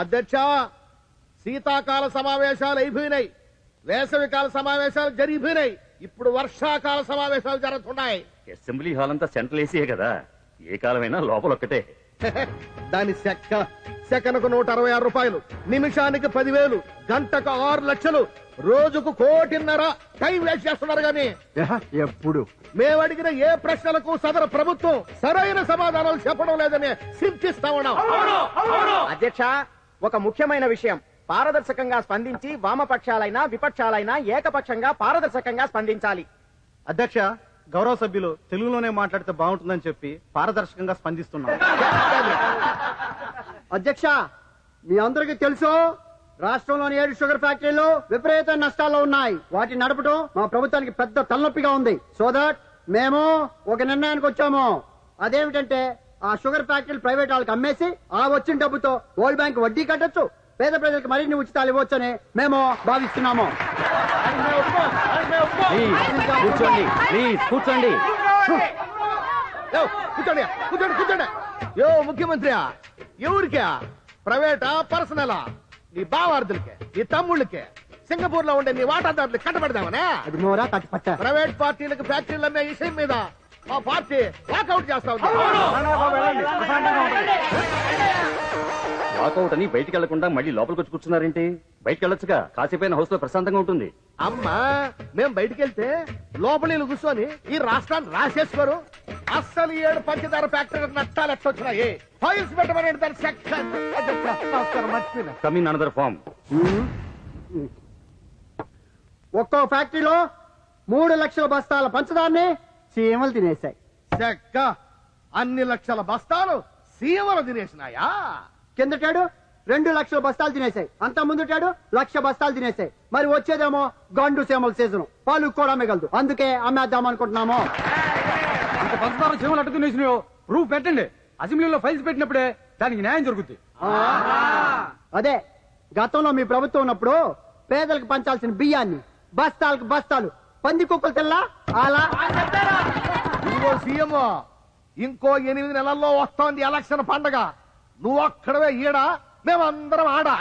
అధ్యక్ష, శీతాకాల సమావేశాలు అయిపోయినాయి, వేసవికాల సమావేశాలు జరిగిపోయినాయి, ఇప్పుడు వర్షాకాల సమావేశాలు జరుగుతున్నాయి. అసెంబ్లీ హాల్ అంతా సెంట్రల్ ఏసీయే కదా, ఏ కాలమైనా లోపల ఒక్కటే. దాని సెకనుకు 166 రూపాయలు, నిమిషానికి 10,000, గంటకు 6 లక్షలు, రోజుకు 1,50,00,000 టైం వేస్ట్ చేస్తున్నారు. గాని ఎప్పుడు మేము అడిగిన ఏ ప్రశ్నలకు సదరు ప్రభుత్వం సరైన సమాధానాలు చెప్పడం లేదని చింతిస్తా ఉన్నాం. అధ్యక్ష, ఒక ముఖ్యమైన విషయం, పారదర్శకంగా స్పందించి వామపక్షాలైనా విపక్షాలైనా ఏకపక్షంగా పారదర్శకంగా స్పందించాలి. అధ్యక్ష, గౌరవ సభ్యులు తెలుగులోనే మాట్లాడితే బాగుంటుందని చెప్పి పారదర్శకంగా స్పందిస్తున్నాం. అధ్యక్ష, మీ అందరికీ తెలుసు, రాష్ట్రంలోని 7 షుగర్ ఫ్యాక్టరీలు విపరీత నష్టాల్లో ఉన్నాయి. వాటిని నడపడం మా ప్రభుత్వానికి పెద్ద తలనొప్పిగా ఉంది. సో దట్ మేము ఒక నిర్ణయానికి వచ్చాము. అదేమిటంటే ఆ షుగర్ ఫ్యాక్టరీలు ప్రైవేట్ వాళ్ళకి అమ్మేసి ఆ వచ్చిన డబ్బుతో వరల్డ్ బ్యాంక్ వడ్డీ కట్టొచ్చు, పేద ప్రజలకు మరిన్ని ఉచితాలు ఇవ్వచ్చని మేము భావిస్తున్నాము. కూర్చోండి ప్లీజ్, కూర్చోండి. కూర్చోండి కూర్చోండి కూర్చోండి. యో ముఖ్యమంత్రి, ఎవరికా? ప్రైవేటా పర్సనలా? నీ బావార్దులకే, నీ తమ్ముళ్ళకే, సింగపూర్ లో ఉండే నీ వాటాదారులకు కట్టబెడదామనే? ప్రైవేట్ పార్టీలకు ఫ్యాక్టరీలు అమ్మే విషయం మీద మా పార్టీ వాకౌట్ చేస్తా ఉంది. వాకౌట్ అని బయటికి వెళ్లకుండా మళ్ళీ లోపలికి వచ్చి కూర్చున్నారేంటి? బయటికి వెళ్ళొచ్చుగా, కాసేపైన హౌస్ లో ప్రశాంతంగా ఉంటుంది. అమ్మా, మేం బయటికి వెళ్తే లోపలి కూర్చొని ఈ రాష్ట్రాన్ని రాసేసుకోరు. అస్సలు 7 పంచదార ఫ్యాక్టరీలకు నష్టాలు ఎట్టొచ్చినాయి. ఫైల్స్ పెట్టమని కమింగ్ అనదర్ ఫార్మ్. ఒక్కో ఫ్యాక్టరీలో 3 లక్షల బస్తాల పంచదారని చీమలు తినేశాయి. చెక్క అన్ని లక్షల బస్తాలు సీమలు తినేసినాయా? కిందటాడు 2 లక్షల బస్తాలు తినేశాయి, అంత ముందుటాడు 1,00,000 బస్తాలు తినేశాయి. మరి వచ్చేదేమో గండు సీమల సీజన్, పాలు కూడా మిగలదు. అందుకే అమ్మేద్దాం అనుకుంటున్నాము. పంచదార చీమలు అట్టు తినేసినాయో ప్రూఫ్ పెట్టండి. అసెంబ్లీలో ఫైల్స్ పెట్టినప్పుడే దానికి న్యాయం జరుగుతుంది. అదే గతంలో మీ ప్రభుత్వం ఉన్నప్పుడు పేదలకు పంచాల్సిన బియ్యాన్ని బస్తాలకు బస్తాలు పంది కుక్కలు తెల్లా అలా. ఇంకో సీఎం, ఇంకో 8 నెలల్లో వస్తోంది ఎలక్షన్ పండగ. నువ్వు అక్కడవే ఈడా, మేమందరం ఆడా.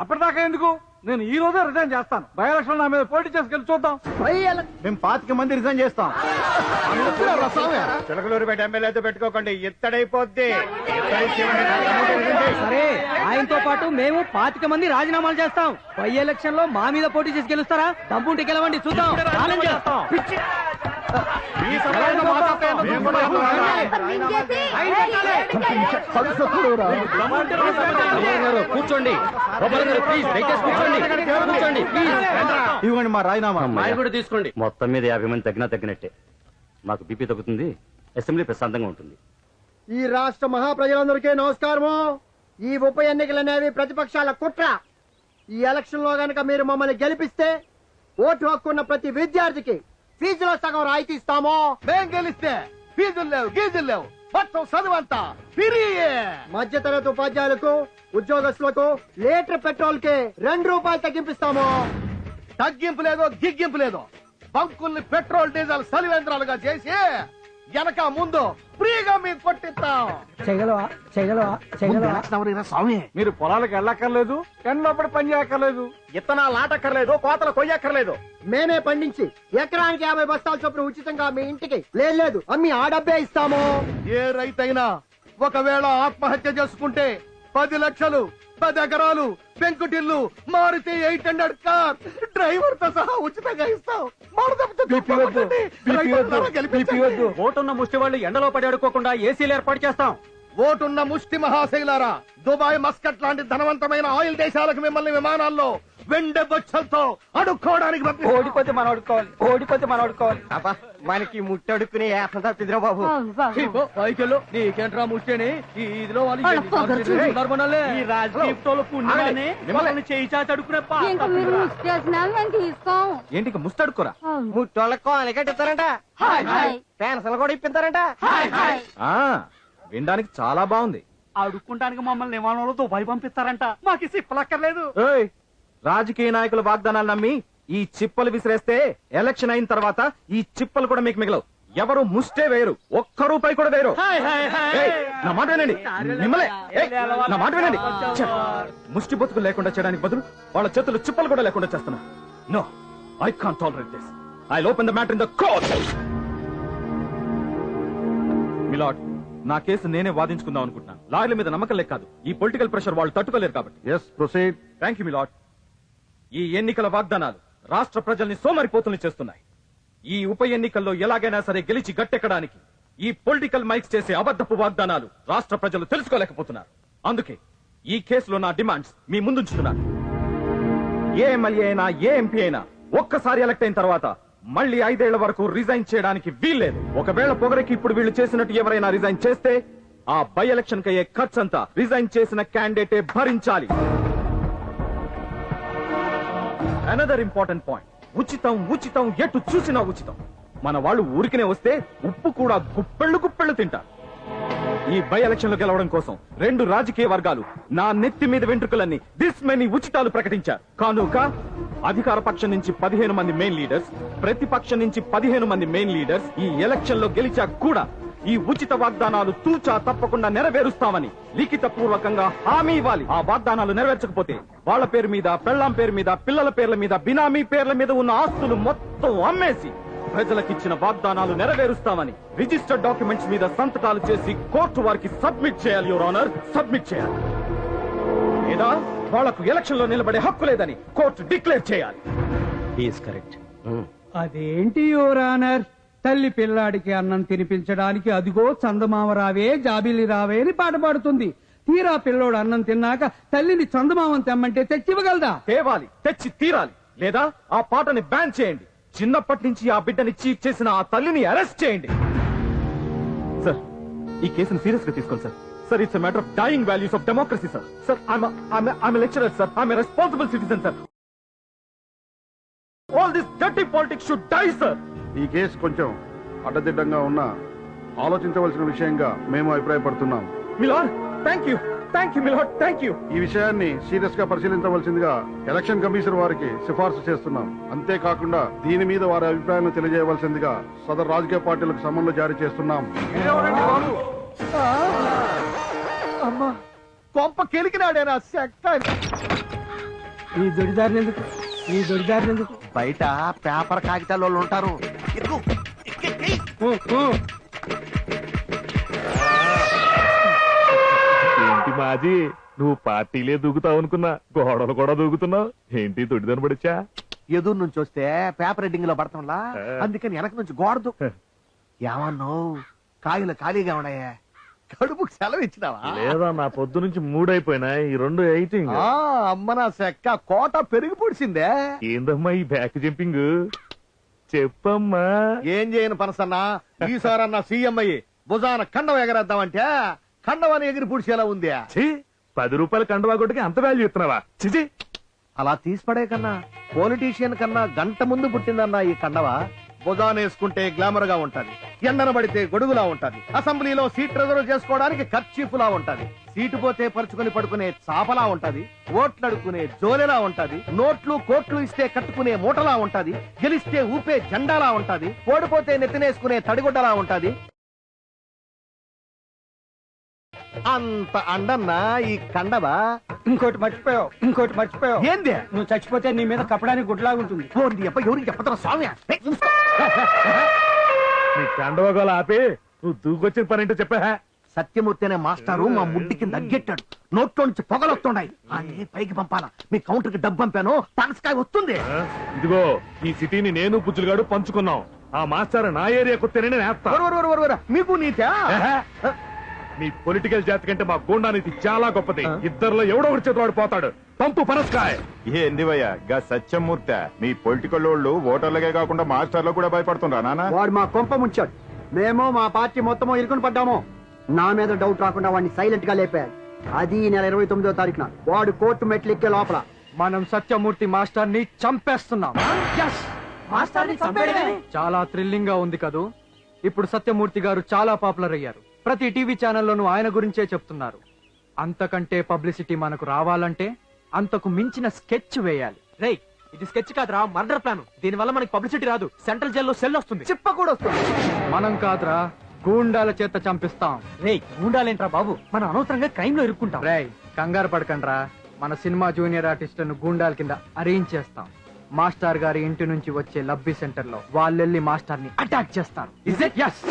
అప్పటిదాకా ఎందుకు? నేను ఈ రోజే రిజైన్ చేస్తాను. బై ఎలక్షన్ నా మీద పోటీ చేసుకెళ్ళి చూద్దాం. మేము 25 మంది రిజైన్ చేస్తాం. చిలకలూరుపేట ఎమ్మెల్యేతో పెట్టుకోకండి, ఎత్తడైపోద్ది. సరే, ఆయనతో పాటు మేము 25 మంది రాజీనామాలు చేస్తాం. బై ఎలక్షన్ లో మా మీద పోటీ చేసి గెలుస్తారా? దమ్ముంటే గెలవండి, చూద్దాం. కూర్చోండి ఇవ్వండి మా రాజీనామా. కూడా తీసుకోండి. మొత్తం మీద 50 మంది తగ్గినట్టే. మాకు బీపీ తగ్గుతుంది, అసెంబ్లీ ప్రశాంతంగా ఉంటుంది. ఈ రాష్ట్ర మహాప్రజలందరికీ నమస్కారము. ఈ ఉప ఎన్నికలనేవి ప్రతిపక్షాల కుట్ర. ఈ ఎలక్షన్ లో గనక మీరు మమ్మల్ని గెలిపిస్తే ఓటు హక్కున్న ప్రతి విద్యార్థికి ఫీజులో సగం రాయితీ ఇస్తాము. మేం గెలిస్తే ఫీజులు లేవు, గీజులు లేవు, మొత్తం చదువంతా ఫ్రీయే. మధ్యతరగతి ఉపాధ్యాయులకు, ఉద్యోగస్తులకు లీటర్ పెట్రోల్ కి 2 రూపాయలు తగ్గింపిస్తాము. తగ్గింపు లేదో గిగ్గింపు లేదో, బంకుల్ని పెట్రోల్ డీజిల్ సలివేంద్రాలుగా చేసి వెనక ముందు ఫ్రీగా మీకు కొట్టిస్తాం. స్వామి, మీరు పొలాలకు వెళ్ళక్కర్లేదు, ఎండలోపడి పని చేయక్కర్లేదు, ఇత్తనాలు నాటక్కర్లేదు, కోతలు కొయ్యక్కర్లేదు. మేమే పండించి ఎకరానికి 50 బస్తాల చొప్పున ఉచితంగా మీ ఇంటికి లేదు అమ్మి ఆ డబ్బే ఇస్తాము. ఏ రైతైనా ఒకవేళ ఆత్మహత్య చేసుకుంటే 10 లక్షలు, 10 ఎకరాలు, పెంకుటిల్లు, మారుతి 800 కార్, డ్రైవర్ తో సహా ఉచితంగా ఇస్తాం. ఓటున్న ముష్టి వాళ్ళు ఎండలో పడి అడుక్కోకుండా ఏసీలు ఏర్పాటు చేస్తాం. ఓటున్న ముష్టి మహాశైలారా, దుబాయ్, మస్కట్ లాంటి ధనవంతమైన ఆయిల్ దేశాలకు మిమ్మల్ని విమానాల్లో వెండి బొచ్చలతో అడుక్కోవడానికి ఓడిపోతే మనం అడుక్కోవాలి, ఓడిపోతే మనం అడుక్కోవాలి. అబ్బా, మనకి ముట్టడుక్కునే ఏసం తప్పిదిరా బాబు. పైకెళ్ళు, నీకేంట్రా ముష్టేని ఇదిలో ఈ రాజకీయ పుణ్యాన్ని మిమ్మల్ని చేయి చాచి అడుక్కునే ఏంటి ముస్తడుకోరా? ముట్టోళ్ళకు అలగట్టిస్తారంట, పెన్షన్ కూడా ఇప్పిస్తారంట. వినడానికి చాలా బాగుంది. అడుక్కుంటానికి మమ్మల్ని విమానంలో దుబాయ్ పంపిస్తారంట. మాకు సిప్పలక్కర్లేదు. రాజకీయ నాయకుల వాగ్దానాలు నమ్మి ఈ చిప్పలు విసిరేస్తే ఎలక్షన్ అయిన తర్వాత ఈ చిప్పలు కూడా మీకు మిగలవు. ఎవరు ముష్టే వేయరు, ఒక్క రూపాయి కూడా వేయరు. ఏయ్, నా మాట వినండి. మిమ్మల్ని ఏయ్, నా మాట వినండి. ఛ, ముష్టి బతుకు లేకుండా చేయడానికి బదులు వాళ్ళ చేతులు చిప్పలు కూడా లేకుండా చేస్తున్నా. No, I can't tolerate this. I open the matter in the court. Milord, నా కేసు నేనే వాదించుకుందాం అనుకుంటున్నాను. లాయర్ల మీద నమ్మకం లేక కాదు, ఈ పొలిటికల్ ప్రెషర్ వాళ్ళు తట్టుకోలేరు కాబట్టి. Yes, proceed. Thank you milord. ఈ ఎన్నికల వాగ్దానాలు రాష్ట్ర ప్రజల్ని సోమరిపోతుల్ని చేస్తున్నాయి. ఈ ఉప ఎన్నికల్లో ఎలాగైనా సరే గెలిచి గట్టెక్కడానికి ఈ పొలిటికల్ మైక్స్ చేసే అబద్ధపు వాగ్దానాలు రాష్ట్ర ప్రజలు తెలుసుకోలేకపోతున్నారు. అందుకే ఈ కేసులో నా డిమాండ్స్ మీ ముందుంచుతున్నాను. ఏ ఎమ్మెల్యే అయినా, ఏ ఎంపీ అయినా ఒక్కసారి ఎలక్ట్ అయిన తర్వాత మళ్ళీ 5 ఏళ్ల వరకు రిజైన్ చేయడానికి వీల్లేదు. ఒకవేళ పొగరికి ఇప్పుడు వీళ్ళు చేసినట్టు ఎవరైనా రిజైన్ చేస్తే ఆ బై ఎలక్షన్ కి అయ్యే ఖర్చంతా రిజైన్ చేసిన క్యాండిడేటే భరించాలి. అనదర్ ఇంపార్టెంట్ పాయింట్, ఉచితం ఉచితం, ఎటు చూసినా ఉచితం. మన వాళ్ళు ఊరికినే వస్తే ఉప్పు కూడా గుప్పెళ్ళు గుప్పెళ్ళు తింటారు. ఈ బై ఎలక్షన్ లో గెలవడం కోసం 2 రాజకీయ వర్గాలు నా నెత్తి మీద వెంట్రుకలన్నీ దిస్ మెనీ ఉచితాలు ప్రకటించారు. కానుక అధికార పక్షం నుంచి 15 మంది మెయిన్ లీడర్స్, ప్రతిపక్షం నుంచి 15 మంది మెయిన్ లీడర్స్ ఈ ఎలక్షన్ లో గెలిచాక కూడా ఈ ఉచిత వాగ్దానాలు తూచా తప్పకుండా నెరవేరుస్తామని లిఖిత పూర్వకంగా హామీ ఇవ్వాలి. ఆ వాగ్దానాలు నెరవేర్చకపోతే వాళ్ళ పేరు మీద, పెళ్లాం పేరు మీద, పిల్లల పేర్ల మీద, బినామీ పేర్ల మీద ఉన్న ఆస్తులు మొత్తం అమ్మేసి ప్రజలకిచ్చిన వాగ్దానాలు నెరవేరుస్తామని రిజిస్టర్డ్ డాక్యుమెంట్స్ మీద సంతకాలు చేసి కోర్టు వారికి సబ్మిట్ చేయాలి. యువర్ ఆనర్, సబ్మిట్ చేయాలి. లేదా వాళ్లకు ఎలక్షన్ లో నిలబడే హక్కు లేదని కోర్టు డిక్లేర్ చేయాలి. కరెక్ట్. అదేంటి యువర్ ఆనర్, తల్లి పిల్లాడికి అన్నం తినిపించడానికి అదిగో చందమామ రావే జాబిలి రావే అని పాట పాడుతుంది. తీరా పిల్లోడు అన్నం తిన్నాక తల్లిని చందమామని తెమ్మంటే తెచ్చివ్వగలదా? తేవాలి, తెచ్చి తీరాలి. లేదా ఆ పాటని బ్యాన్ చేయండి. చిన్నప్పటి నుంచి ఆ బిడ్డని చీట్ చేసిన ఆ తల్లిని అరెస్ట్ చేయండి. సార్, ఈ కేసును సీరియస్ గా తీసుకోండి sir. Sir, it's matter of dying values of democracy sir. Sir, I'm lecturer sir. I'm responsible citizen sir. All this dirty politics should die sir. ఈ కేసు కొంచెం అడ్డదిడ్డంగా ఉన్నా ఆలోచించవలసిన విషయంగా మేము అభిప్రాయపడుతున్నాం. Milord, thank you milord, thank you. ఈ విషయాన్ని సీరియస్ గా పరిశీలించవలసిందిగా ఎలక్షన్ కమిషన్ వారికి సిఫార్సు చేస్తున్నాం. అంతేకాకుండా దీని మీద వారి అభిప్రాయాలను తెలియజేయవలసిందిగా సదరు రాజకీయ పార్టీలకు సమన్లు జారీ చేస్తున్నాం. అమ్మా, కొంప కెలికినాడేనా సెక్టర్. ఈ దొడిదారినందుకు, ఈ దొడిదారినందుకు బయట పేపర్ కాగితాల వాళ్ళు ఉంటారు. ఏంటి మాజీ, నువ్వు పార్టీలే దూకుతావు అనుకున్నా, గోడలు కూడా దూకుతున్నావు. ఏంటి తొడిదని పడిచా? ఎదురు నుంచి వస్తే పేపర్ రెడ్డింగ్ లో పడతాంలా, అందుకని వెనక నుంచి గోడదు. ఏమన్నావు? కాయలు ఖాళీగా ఉన్నాయా? కడుపుకి సెలవు ఇచ్చినావా? లేదా, నా పొద్దు నుంచి 3 అయిపోయినా, ఈ 2 ఎయిటింగ్. అమ్మ నా సెక్క, కోట పెరిగి పొడిసిందే. ఏందమ్మా ఈ బ్యాక్ జంపింగ్? చెప్పమ్మా. ఏం చేయను పనసన్నా, ఈసారన్నా సీఎం అయ్యి భుజాన కండవ ఎగరేద్దామంటే కండవని ఎగిరి పుడిచేలా ఉంది. 10 రూపాయల కండువా కొట్టుకి అంత వాల్యూ ఇస్తున్నావా? చిచి, అలా తీసిపడే కన్నా పొలిటీషియన్ కన్నా గంట ముందు పుట్టిందన్నా ఈ కండవ. భుజాన వేసుకుంటే గ్లామర్ గా ఉంటది, ఎండన పడితే గొడుగులా ఉంటది, అసెంబ్లీలో సీట్ రిజర్వ్ చేసుకోవడానికి కర్చీఫ్లా ఉంటది, సీటు పోతే పరుచుకొని పడుకునే చాపలా ఉంటది, ఓట్లు అడుక్కునే జోలెలా ఉంటది, నోట్లు కోట్లు ఇస్తే కట్టుకునే మూటలా ఉంటది, గెలిస్తే ఊపే జెండాలా ఉంటది, ఓడిపోతే నెత్తినేసుకునే తడిగుడ్డలా ఉంటది. అంత అండన్నా ఈ కండవ. ఇంకోటి మర్చిపోయావు. ఏంది? నువ్వు చచ్చిపోతే నీ మీద కప్పడానికి గుడ్లాగుంటుంది. ఎవరికి చెప్పతారా స్వామి? నీ కండువగోలు ఆపి నువ్వు దూకొచ్చిన పని ఏంటో చెప్పా. సత్యమూర్తి అనే మాస్టారు మా ముడ్డికి నగ్గెట్టాడు. నోట్లో నుంచి పొగలొస్తున్నాయి. అని పైకి పంపాలా? మీ కౌంటర్ కి డబ్బు పంపాను, పనసకాయ వస్తుంది. ఇదిగో, ఈ సిటీని నేను పుచ్చులుగాడు పంచుకున్నాం. ఆ మాస్టర్ నా ఏరియా కొత్తనే నేస్తా. మీకు నీతా? మీ పొలిటికల్ జాతి కంటే మా గోండా నీతి చాలా గొప్పది. ఇద్దరులో ఎవడో ఒకటి చేతులాడు పోతాడు. పంపు పనసకాయ. ఏందివయ్యా గా సత్యమూర్తి, మీ పొలిటికల్ వాళ్ళు ఓటర్లకే కాకుండా మాస్టర్లు కూడా భయపడుతుండ్రా నాన్న? వాడు మా కొంప ముంచాడు. మేము మా పార్టీ మొత్తం ఇరుకుని పడ్డాము. నా మీద డౌట్ రాకుండా వాడిని సైలెంట్ గా లేపారు. అది ఈ నెల 29వ తారీఖున వాడు కోర్టు మెట్లు ఎక్కే లోపల మనం సత్యమూర్తి మాస్టర్ ని చంపేస్తున్నాం. చాలా థ్రిల్లింగ్ గా ఉంది కదూ. ఇప్పుడు సత్యమూర్తి గారు చాలా పాపులర్ అయ్యారు. ప్రతి టీవీ ఛానల్లోనూ ఆయన గురించే చెప్తున్నారు. అంతకంటే పబ్లిసిటీ మనకు రావాలంటే అంతకు మించిన స్కెచ్ వేయాలి. రేయ్, ఇది స్కెచ్ కాదురా, మర్డర్ ప్లాన్. దీని వల్ల మనకి పబ్లిసిటీ రాదు, సెంట్రల్ జైల్లో సెల్ వస్తుంది. చిప్ప కూడా వస్తుంది. మనం కాదురా, గూండాల చేత చంపిస్తాం. రే గూండాలేంట్రా బాబు, మనం అనవసరంగా క్రైమ్ లో ఇరుక్కుంటాం. రేయ్ కంగారు పడకండ్రా, మన సినిమా జూనియర్ ఆర్టిస్టులను గూండాల కింద అరేంజ్ చేస్తాం. మాస్టర్ గారి ఇంటి నుంచి వచ్చే లబ్బీ సెంటర్ లో వాళ్ళెళ్ళి మాస్టర్ ని అటాక్ చేస్తారు. Is it? Yes.